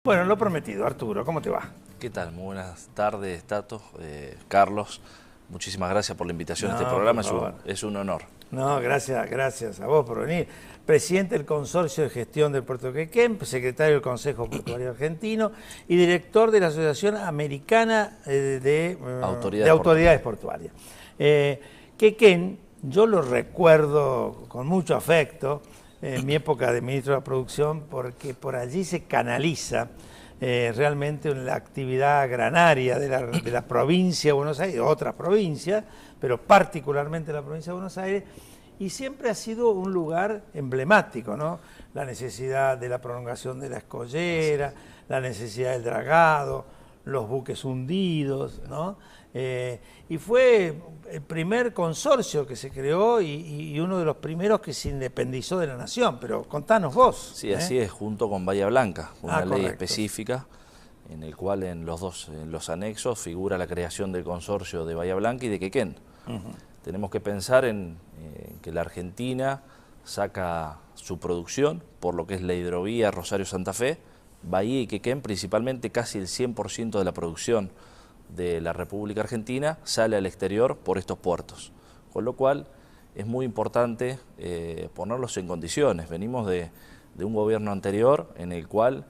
Bueno, lo prometido, Arturo, ¿cómo te va? ¿Qué tal? Muy buenas tardes, Tato, Carlos. Muchísimas gracias por la invitación a este No, por programa, favor. es un honor. No, gracias a vos por venir. Presidente del Consorcio de Gestión del Puerto de Quequén, secretario del Consejo Portuario Argentino y director de la Asociación Americana de Autoridades Portuarias. Quequén, yo lo recuerdo con mucho afecto en mi época de ministro de la Producción, porque por allí se canaliza realmente la actividad granaria de la provincia de Buenos Aires, otras provincias, pero particularmente la provincia de Buenos Aires, y siempre ha sido un lugar emblemático, ¿no? La necesidad de la prolongación de la escollera, la necesidad del dragado, los buques hundidos, ¿no? Y fue el primer consorcio que se creó y uno de los primeros que se independizó de la nación, pero contanos vos. Sí, así es, junto con Bahía Blanca, una ley Correcto. específica en el cual en los anexos figura la creación del consorcio de Bahía Blanca y de Quequén. Tenemos que pensar en que la Argentina saca su producción por lo que es la hidrovía Rosario-Santa Fe, Bahía y Quequén, principalmente casi el 100% de la producción de la República Argentina sale al exterior por estos puertos, con lo cual es muy importante ponerlos en condiciones. Venimos de un gobierno anterior en el cual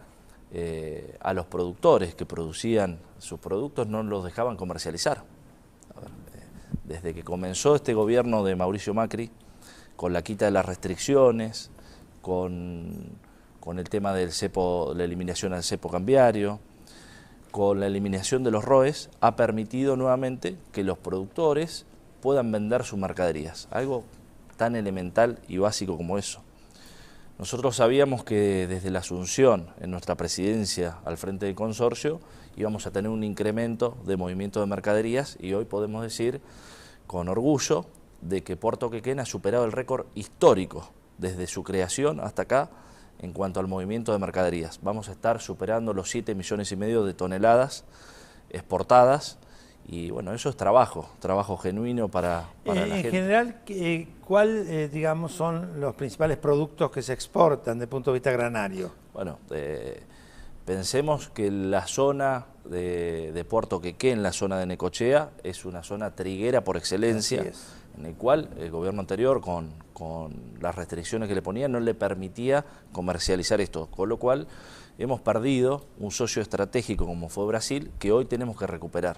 a los productores que producían sus productos no los dejaban comercializar. Desde que comenzó este gobierno de Mauricio Macri, con la quita de las restricciones, con el tema del cepo, la eliminación del cepo cambiario, con la eliminación de los ROEs, ha permitido nuevamente que los productores puedan vender sus mercaderías, algo tan elemental y básico como eso. Nosotros sabíamos que desde la asunción en nuestra presidencia al frente del consorcio íbamos a tener un incremento de movimiento de mercaderías y hoy podemos decir con orgullo de que Puerto Quequén ha superado el récord histórico desde su creación hasta acá en cuanto al movimiento de mercaderías. Vamos a estar superando los 7,5 millones de toneladas exportadas y bueno, eso es trabajo genuino para la gente. En general, ¿cuál, digamos, son los principales productos que se exportan desde el punto de vista granario? Bueno, pensemos que la zona de Puerto Quequén, la zona de Necochea, es una zona triguera por excelencia, en el cual el gobierno anterior, con las restricciones que le ponía, no le permitía comercializar esto, con lo cual hemos perdido un socio estratégico como fue Brasil, que hoy tenemos que recuperar.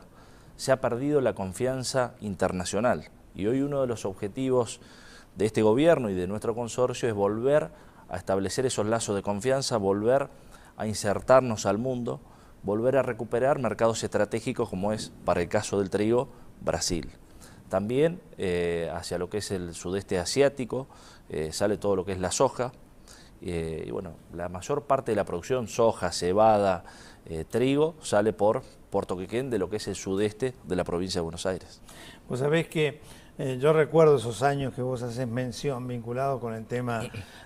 Se ha perdido la confianza internacional y hoy uno de los objetivos de este gobierno y de nuestro consorcio es volver a establecer esos lazos de confianza, volver a insertarnos al mundo, volver a recuperar mercados estratégicos como es, para el caso del trigo, Brasil. También hacia lo que es el sudeste asiático sale todo lo que es la soja y bueno, la mayor parte de la producción, soja, cebada, trigo, sale por Puerto Quequén de lo que es el sudeste de la provincia de Buenos Aires. Vos sabés que yo recuerdo esos años que vos haces mención vinculado con el tema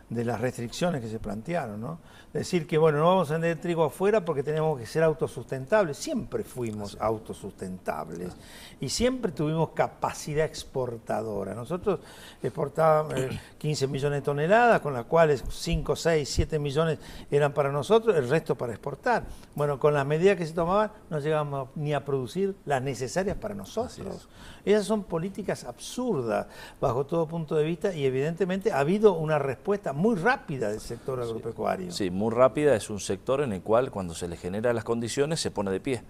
de las restricciones que se plantearon, ¿no? Decir que, bueno, no vamos a vender trigo afuera porque tenemos que ser autosustentables. Siempre fuimos autosustentables y siempre tuvimos capacidad exportadora. Nosotros exportábamos 15 millones de toneladas, con las cuales 5, 6, 7 millones eran para nosotros, el resto para exportar. Bueno, con las medidas que se tomaban no llegábamos ni a producir las necesarias para nosotros. Esas son políticas absurdas bajo todo punto de vista y evidentemente ha habido una respuesta muy rápida del sector agropecuario. Sí, muy rápida, es un sector en el cual cuando se le generan las condiciones se pone de pie.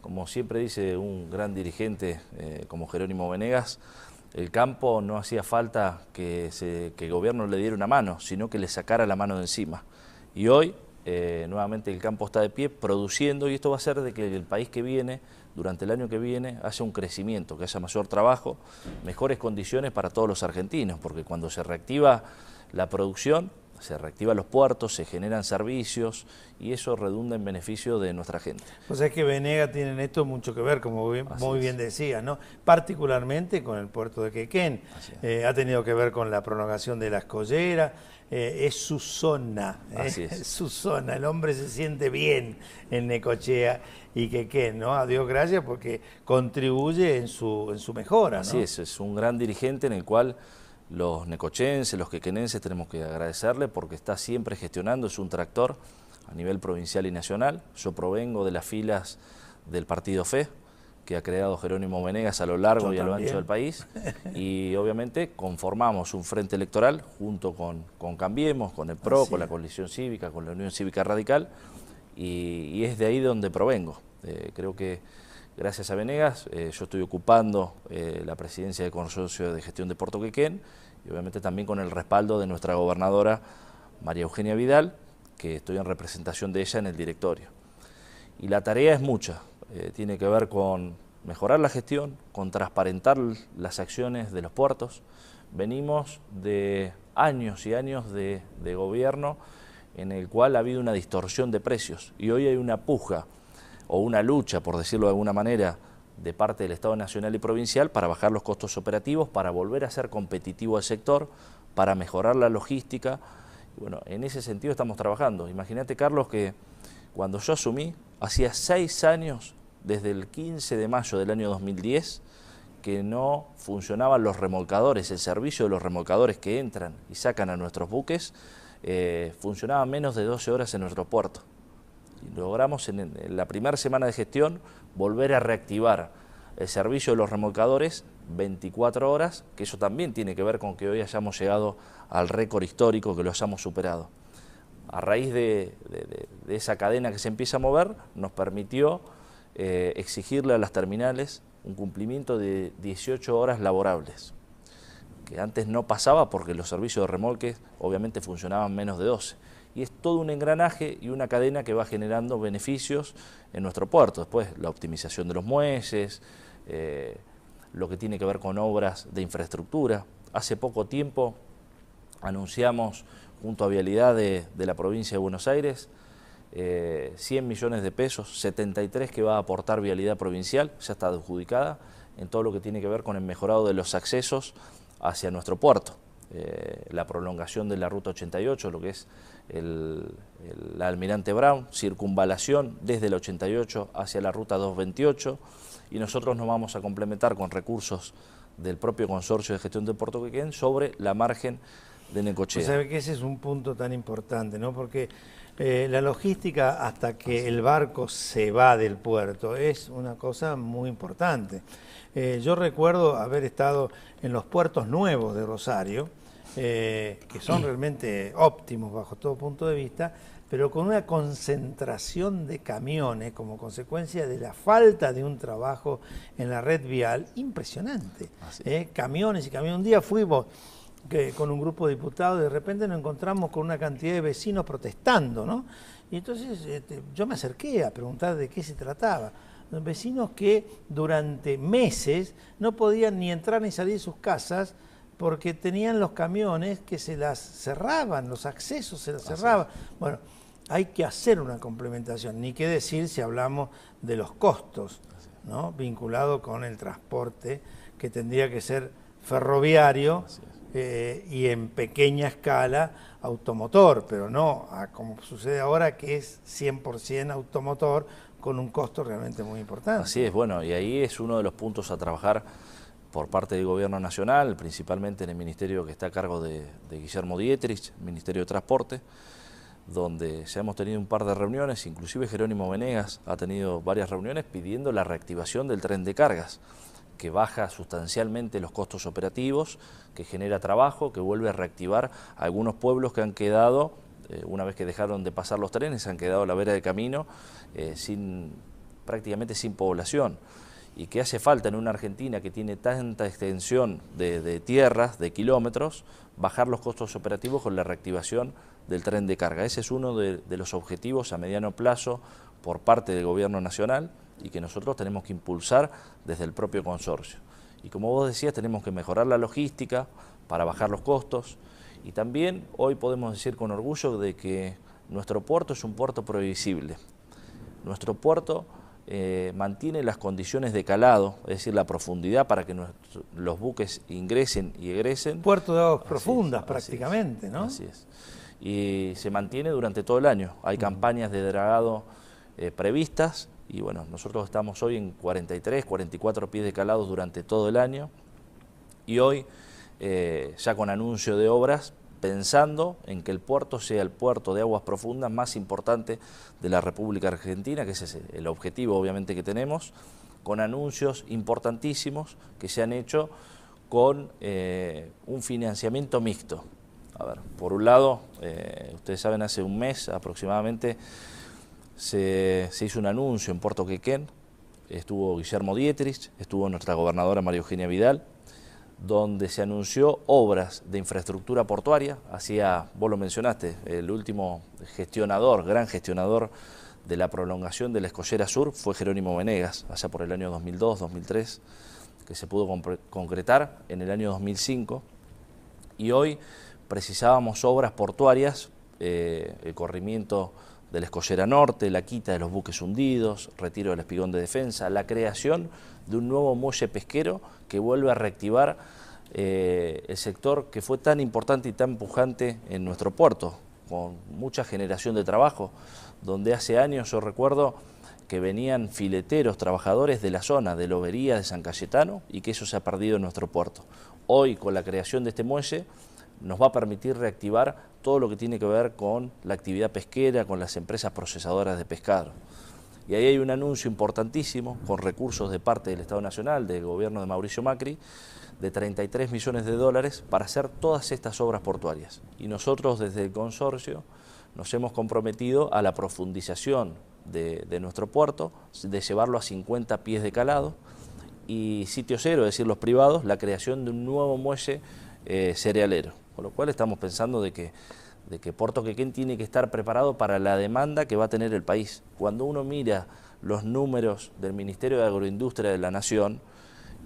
Como siempre dice un gran dirigente como Jerónimo Venegas, el campo no hacía falta que el gobierno le diera una mano, sino que le sacara la mano de encima. Y hoy nuevamente el campo está de pie produciendo y esto va a hacer de que el país que viene, durante el año que viene, haya un crecimiento, que haya mayor trabajo, mejores condiciones para todos los argentinos, porque cuando se reactiva la producción, se reactivan los puertos, se generan servicios y eso redunda en beneficio de nuestra gente. O sea, es que Venegas tiene en esto mucho que ver, como muy bien decías, ¿no? Particularmente con el puerto de Quequén. Ha tenido que ver con la prolongación de la escollera. Es su zona, es su zona. El hombre se siente bien en Necochea y Quequén, ¿no? A Dios gracias porque contribuye en su mejora, ¿no? Así es un gran dirigente en el cual los necochenses, los quequenenses tenemos que agradecerle porque está siempre gestionando, es un tractor a nivel provincial y nacional. Yo provengo de las filas del partido FE, que ha creado Jerónimo Menegas a lo largo y a lo ancho del país, y obviamente conformamos un frente electoral junto con Cambiemos, con el PRO, con la Coalición Cívica, con la Unión Cívica Radical, y es de ahí donde provengo. Creo que gracias a Menegas yo estoy ocupando la presidencia del Consorcio de Gestión de Puerto Quequén, y obviamente también con el respaldo de nuestra gobernadora María Eugenia Vidal, que estoy en representación de ella en el directorio. Y la tarea es mucha. Tiene que ver con mejorar la gestión, con transparentar las acciones de los puertos. Venimos de años y años de gobierno en el cual ha habido una distorsión de precios, y hoy hay una puja o una lucha, por decirlo de alguna manera, de parte del Estado nacional y provincial para bajar los costos operativos, para volver a ser competitivo el sector, para mejorar la logística. Bueno, en ese sentido estamos trabajando. Imagínate, Carlos, que cuando yo asumí, hacía 6 años, desde el 15 de mayo del año 2010, que no funcionaban los remolcadores, el servicio de los remolcadores que entran y sacan a nuestros buques, funcionaba menos de 12 horas en nuestro puerto. Y logramos en la primera semana de gestión volver a reactivar el servicio de los remolcadores 24 horas, que eso también tiene que ver con que hoy hayamos llegado al récord histórico, que lo hayamos superado. A raíz de esa cadena que se empieza a mover, nos permitió exigirle a las terminales un cumplimiento de 18 horas laborables, que antes no pasaba porque los servicios de remolque obviamente funcionaban menos de 12. Y es todo un engranaje y una cadena que va generando beneficios en nuestro puerto. Después la optimización de los muelles, lo que tiene que ver con obras de infraestructura. Hace poco tiempo anunciamos junto a Vialidad de la provincia de Buenos Aires 100 millones de pesos, 73 que va a aportar Vialidad Provincial, ya está adjudicada, en todo lo que tiene que ver con el mejorado de los accesos hacia nuestro puerto. La prolongación de la Ruta 88, lo que es la Almirante Brown, circunvalación desde la 88 hacia la Ruta 228, y nosotros nos vamos a complementar con recursos del propio Consorcio de Gestión de Puerto Quequén sobre la margen de Necochea. Pues sabe que ese es un punto tan importante, ¿no? Porque la logística hasta que el barco se va del puerto es una cosa muy importante. Yo recuerdo haber estado en los puertos nuevos de Rosario, que son realmente óptimos bajo todo punto de vista, pero con una concentración de camiones como consecuencia de la falta de un trabajo en la red vial impresionante. Camiones y camiones. Un día fuimos con un grupo de diputados, de repente nos encontramos con una cantidad de vecinos protestando, ¿no? Y entonces yo me acerqué a preguntar de qué se trataba. Los vecinos que durante meses no podían ni entrar ni salir de sus casas porque tenían los camiones que se las cerraban, los accesos se las cerraban. Bueno, hay que hacer una complementación, ni qué decir si hablamos de los costos, ¿no? Vinculado con el transporte, que tendría que ser ferroviario, y en pequeña escala automotor, pero no como sucede ahora, que es 100% automotor con un costo realmente muy importante. Así es, bueno, y ahí es uno de los puntos a trabajar por parte del Gobierno Nacional, principalmente en el ministerio que está a cargo de Guillermo Dietrich, Ministerio de Transporte, donde ya hemos tenido un par de reuniones, inclusive Jerónimo Menegas ha tenido varias reuniones pidiendo la reactivación del tren de cargas, que baja sustancialmente los costos operativos, que genera trabajo, que vuelve a reactivar algunos pueblos que han quedado, una vez que dejaron de pasar los trenes, han quedado a la vera del camino prácticamente sin población, y que hace falta en una Argentina que tiene tanta extensión de tierras, de kilómetros, bajar los costos operativos con la reactivación del tren de carga. Ese es uno de los objetivos a mediano plazo por parte del Gobierno Nacional, y que nosotros tenemos que impulsar desde el propio consorcio. Y como vos decías, tenemos que mejorar la logística para bajar los costos, y también hoy podemos decir con orgullo de que nuestro puerto es un puerto previsible. Nuestro puerto mantiene las condiciones de calado, es decir, la profundidad para que los buques ingresen y egresen. Puerto de aguas profundas prácticamente, ¿no? Así es. Y se mantiene durante todo el año. Hay campañas de dragado previstas, y bueno, nosotros estamos hoy en 43, 44 pies de calado durante todo el año, y hoy ya con anuncio de obras pensando en que el puerto sea el puerto de aguas profundas más importante de la República Argentina, que ese es el objetivo obviamente que tenemos, con anuncios importantísimos que se han hecho con un financiamiento mixto. A ver, por un lado, ustedes saben, hace un mes aproximadamente se hizo un anuncio en Puerto Quequén, estuvo Guillermo Dietrich, estuvo nuestra gobernadora María Eugenia Vidal, donde se anunció obras de infraestructura portuaria. Vos lo mencionaste, el último gran gestionador de la prolongación de la Escollera Sur fue Jerónimo Venegas, allá por el año 2002, 2003, que se pudo concretar en el año 2005, y hoy precisábamos obras portuarias, el corrimiento de la Escollera Norte, la quita de los buques hundidos, retiro del espigón de defensa, la creación de un nuevo muelle pesquero que vuelve a reactivar el sector que fue tan importante y tan pujante en nuestro puerto, con mucha generación de trabajo, donde hace años yo recuerdo que venían fileteros, trabajadores de la zona, de Lobería, de San Cayetano, y que eso se ha perdido en nuestro puerto. Hoy, con la creación de este muelle, nos va a permitir reactivar todo lo que tiene que ver con la actividad pesquera, con las empresas procesadoras de pescado. Y ahí hay un anuncio importantísimo, con recursos de parte del Estado Nacional, del gobierno de Mauricio Macri, de 33 millones de dólares para hacer todas estas obras portuarias. Y nosotros desde el consorcio nos hemos comprometido a la profundización de nuestro puerto, de llevarlo a 50 pies de calado, y sitio cero, es decir, los privados, la creación de un nuevo muelle cerealero. Con lo cual estamos pensando de que Puerto Quequén tiene que estar preparado para la demanda que va a tener el país. Cuando uno mira los números del Ministerio de Agroindustria de la Nación,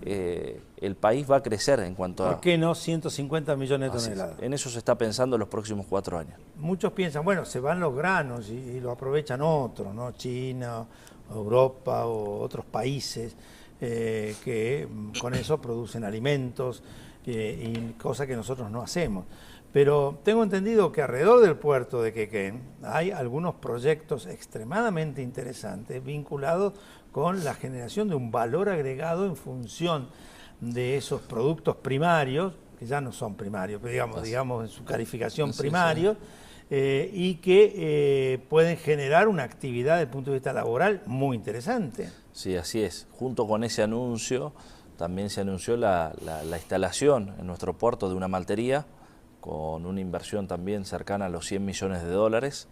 el país va a crecer en cuanto a... ¿Por qué no 150 millones de toneladas? En eso se está pensando en los próximos 4 años. Muchos piensan, bueno, se van los granos y lo aprovechan otros, ¿no? China, Europa o otros países que con eso producen alimentos y cosas que nosotros no hacemos. Pero tengo entendido que alrededor del puerto de Quequén hay algunos proyectos extremadamente interesantes vinculados con la generación de un valor agregado en función de esos productos primarios, que ya no son primarios, pero digamos en su calificación primarios, y que pueden generar una actividad desde el punto de vista laboral muy interesante. Sí, así es. Junto con ese anuncio también se anunció la instalación en nuestro puerto de una maltería, con una inversión también cercana a los 100 millones de dólares.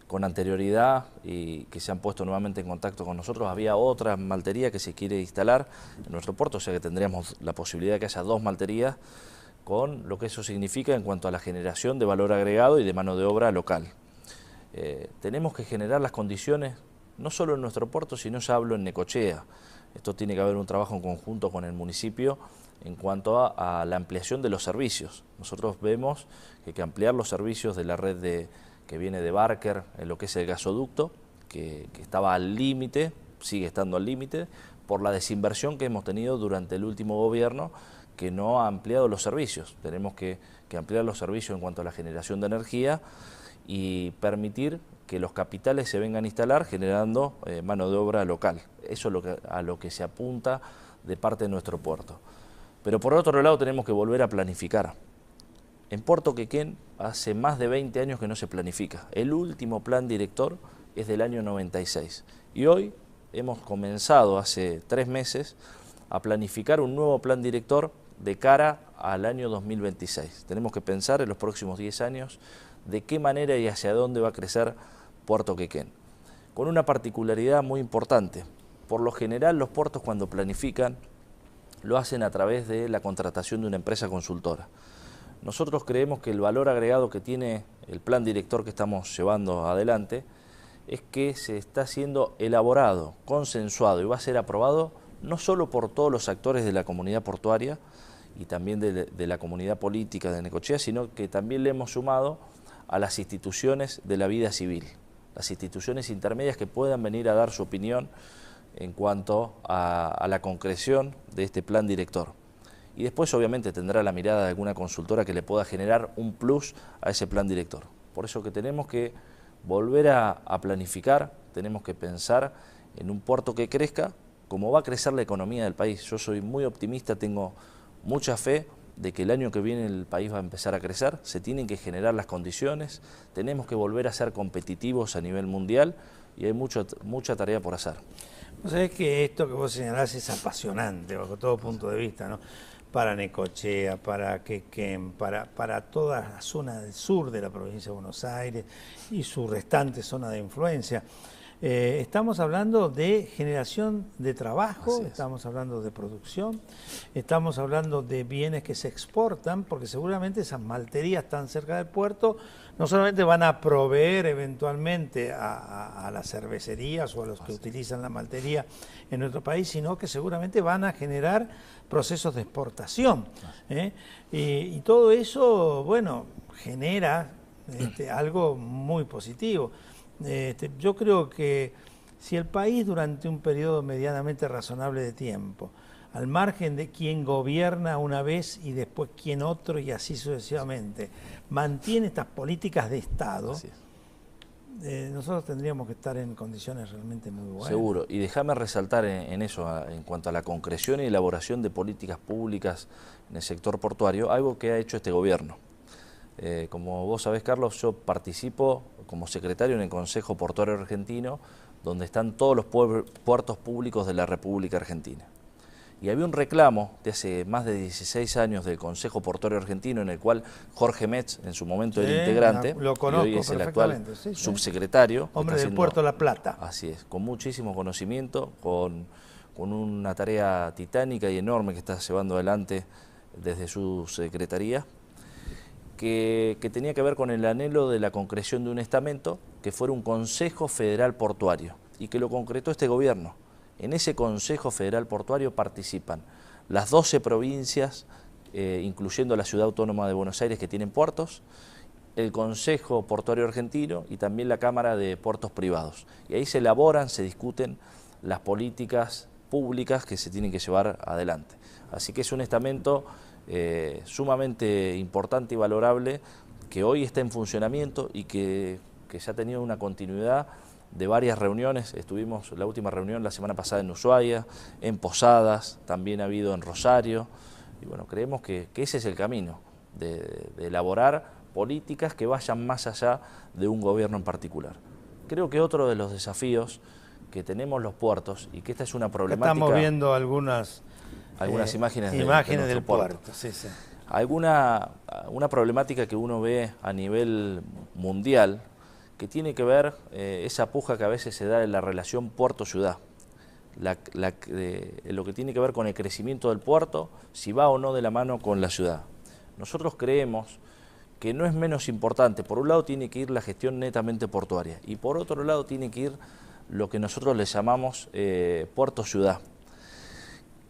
Con anterioridad y que se han puesto nuevamente en contacto con nosotros, había otra maltería que se quiere instalar en nuestro puerto, o sea que tendríamos la posibilidad de que haya 2 malterías, con lo que eso significa en cuanto a la generación de valor agregado y de mano de obra local. Tenemos que generar las condiciones, no solo en nuestro puerto, sino ya hablo en Necochea. Esto tiene que haber un trabajo en conjunto con el municipio en cuanto a la ampliación de los servicios. Nosotros vemos que hay que ampliar los servicios de la red que viene de Barker, en lo que es el gasoducto, que estaba al límite, sigue estando al límite, por la desinversión que hemos tenido durante el último gobierno, que no ha ampliado los servicios. Tenemos que ampliar los servicios en cuanto a la generación de energía y permitir que los capitales se vengan a instalar generando mano de obra local. Eso es a lo que se apunta de parte de nuestro puerto. Pero por otro lado tenemos que volver a planificar. En Puerto Quequén hace más de 20 años que no se planifica. El último plan director es del año 96. Y hoy hemos comenzado hace 3 meses a planificar un nuevo plan director de cara al año 2026. Tenemos que pensar en los próximos 10 años de qué manera y hacia dónde va a crecer Puerto Quequén. Con una particularidad muy importante. Por lo general los puertos cuando planifican lo hacen a través de la contratación de una empresa consultora. Nosotros creemos que el valor agregado que tiene el plan director que estamos llevando adelante es que se está siendo elaborado, consensuado y va a ser aprobado no solo por todos los actores de la comunidad portuaria y también de la comunidad política de Necochea, sino que también le hemos sumado a las instituciones de la vida civil, las instituciones intermedias que puedan venir a dar su opinión en cuanto a la concreción de este plan director. Y después obviamente tendrá la mirada de alguna consultora que le pueda generar un plus a ese plan director. Por eso que tenemos que volver a planificar, tenemos que pensar en un puerto que crezca como va a crecer la economía del país. Yo soy muy optimista, tengo mucha fe de que el año que viene el país va a empezar a crecer, se tienen que generar las condiciones, tenemos que volver a ser competitivos a nivel mundial y hay mucha tarea por hacer. Vos sabés que esto que vos señalás es apasionante bajo todo punto de vista, ¿no? Para Necochea, para Quequén, para toda la zona del sur de la provincia de Buenos Aires y su restante zona de influencia. Estamos hablando de generación de trabajo, estamos hablando de producción, estamos hablando de bienes que se exportan, porque seguramente esas malterías tan cerca del puerto no solamente van a proveer eventualmente a las cervecerías o a los que utilizan la maltería en nuestro país, sino que seguramente van a generar procesos de exportación. Y todo eso, bueno, genera algo muy positivo. Yo creo que si el país durante un periodo medianamente razonable de tiempo, al margen de quién gobierna una vez y después quién otro y así sucesivamente, mantiene estas políticas de Estado, nosotros tendríamos que estar en condiciones realmente muy buenas. Seguro, y déjame resaltar en eso, en cuanto a la concreción y elaboración de políticas públicas en el sector portuario, algo que ha hecho este gobierno. Como vos sabés, Carlos, yo participo como secretario en el Consejo Portuario Argentino, donde están todos los puertos públicos de la República Argentina. Y había un reclamo de hace más de 16 años del Consejo Portuario Argentino, en el cual Jorge Metz, en su momento era integrante, lo conozco, y hoy es el actual subsecretario. Hombre del Puerto La Plata. Así es, con muchísimo conocimiento, con una tarea titánica y enorme que está llevando adelante desde su secretaría, que tenía que ver con el anhelo de la concreción de un estamento que fuera un Consejo Federal Portuario, y que lo concretó este gobierno. En ese Consejo Federal Portuario participan las 12 provincias, incluyendo la Ciudad Autónoma de Buenos Aires, que tienen puertos, el Consejo Portuario Argentino y también la Cámara de Puertos Privados. Y ahí se elaboran, se discuten las políticas públicas que se tienen que llevar adelante. Así que es un estamento sumamente importante y valorable, que hoy está en funcionamiento y que ya ha tenido una continuidad de varias reuniones. Estuvimos la última reunión la semana pasada en Ushuaia, en Posadas, también ha habido en Rosario, y bueno, creemos que ese es el camino, de elaborar políticas que vayan más allá de un gobierno en particular. Creo que otro de los desafíos que tenemos los puertos, y que esta es una problemática... Estamos viendo algunas imágenes del puerto. Sí. Una problemática que uno ve a nivel mundial, que tiene que ver esa puja que a veces se da en la relación puerto-ciudad, lo que tiene que ver con el crecimiento del puerto, si va o no de la mano con la ciudad. Nosotros creemos que no es menos importante. Por un lado tiene que ir la gestión netamente portuaria, y por otro lado tiene que ir lo que nosotros le llamamos puerto-ciudad,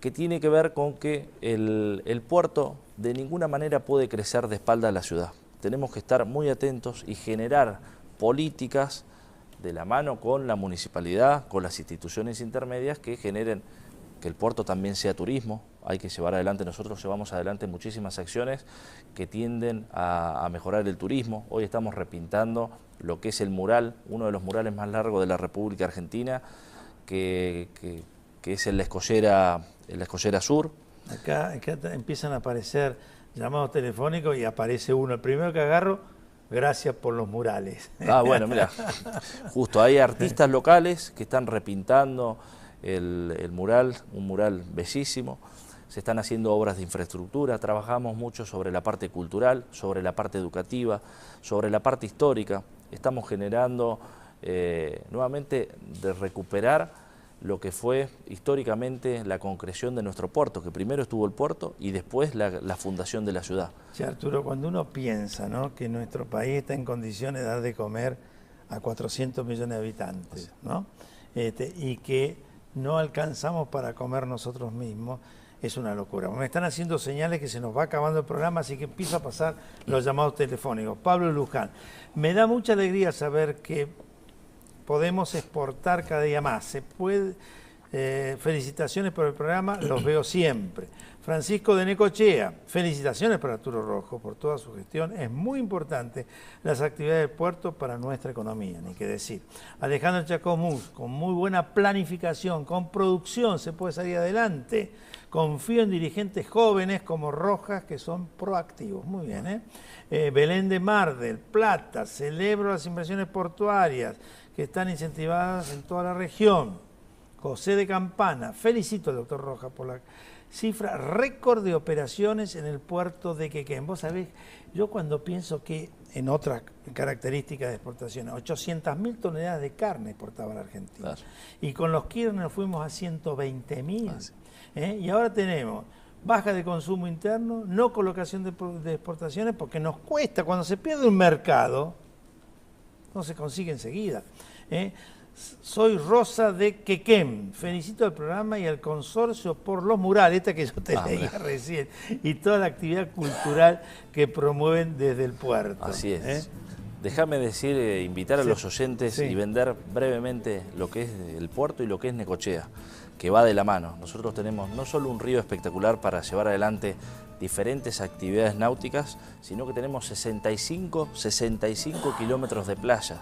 que tiene que ver con que el puerto de ninguna manera puede crecer de espalda a la ciudad. Tenemos que estar muy atentos y generar políticas de la mano con la municipalidad, con las instituciones intermedias, que generen que el puerto también sea turismo. Hay que llevar adelante, nosotros llevamos adelante muchísimas acciones que tienden a mejorar el turismo. Hoy estamos repintando lo que es el mural, uno de los murales más largos de la República Argentina, que es en la Escollera Sur. Acá empiezan a aparecer llamados telefónicos y aparece uno, el primero que agarro, gracias por los murales. Ah, bueno, mira, justo hay artistas locales que están repintando el mural, un mural bellísimo. Se están haciendo obras de infraestructura, trabajamos mucho sobre la parte cultural, sobre la parte educativa, sobre la parte histórica. Estamos generando nuevamente de recuperar lo que fue históricamente la concreción de nuestro puerto, que primero estuvo el puerto y después la fundación de la ciudad. Sí, Arturo, cuando uno piensa, ¿no?, que nuestro país está en condiciones de dar de comer a 400 millones de habitantes, ¿no?, y que no alcanzamos para comer nosotros mismos, es una locura. Me están haciendo señales que se nos va acabando el programa, así que empiezo a pasar los llamados telefónicos. Pablo Luján, me da mucha alegría saber que podemos exportar cada día más. felicitaciones por el programa, los veo siempre. Francisco de Necochea, felicitaciones para Arturo Rojo por toda su gestión. Es muy importante las actividades del puerto para nuestra economía, ni qué decir. Alejandro Chacomús, con muy buena planificación, con producción se puede salir adelante. Confío en dirigentes jóvenes como Rojas que son proactivos. Muy bien, ¿eh? Belén de Mar del Plata, celebro las inversiones portuarias que están incentivadas en toda la región. José de Campana, felicito al doctor Rojas por la cifra récord de operaciones en el puerto de Quequén. Vos sabés, yo cuando pienso que en otras características de exportaciones, 800.000 toneladas de carne exportaba la Argentina. Claro. Y con los Kirchner fuimos a 120.000. Y ahora tenemos baja de consumo interno, no colocación de exportaciones, porque nos cuesta, cuando se pierde un mercado, no se consigue enseguida. Soy Rosa de Quequén. Felicito al programa y al consorcio por los murales, esta que yo te leía recién, y toda la actividad cultural que promueven desde el puerto. Así es. Déjame decir, invitar a los oyentes y vender brevemente lo que es el puerto y lo que es Necochea, que va de la mano. Nosotros tenemos no solo un río espectacular para llevar adelante diferentes actividades náuticas, sino que tenemos 65 kilómetros de playa.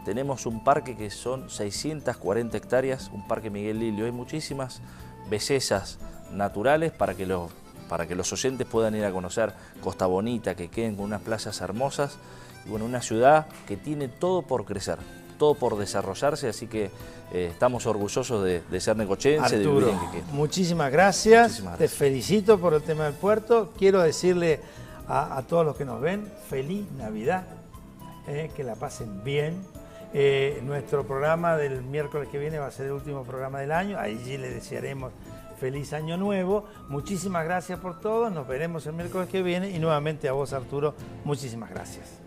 Tenemos un parque que son 640 hectáreas, un parque Miguel Lilio. Hay muchísimas bellezas naturales para que los oyentes puedan ir a conocer Costa Bonita, que queden con unas playas hermosas. Y bueno, una ciudad que tiene todo por crecer, todo por desarrollarse, así que estamos orgullosos de ser necochense, de vivir en Quequén. Muchísimas gracias, te felicito por el tema del puerto. Quiero decirle a todos los que nos ven, feliz Navidad, que la pasen bien. Nuestro programa del miércoles que viene va a ser el último programa del año, allí le desearemos feliz año nuevo. Muchísimas gracias por todo, nos veremos el miércoles que viene y nuevamente a vos, Arturo, muchísimas gracias.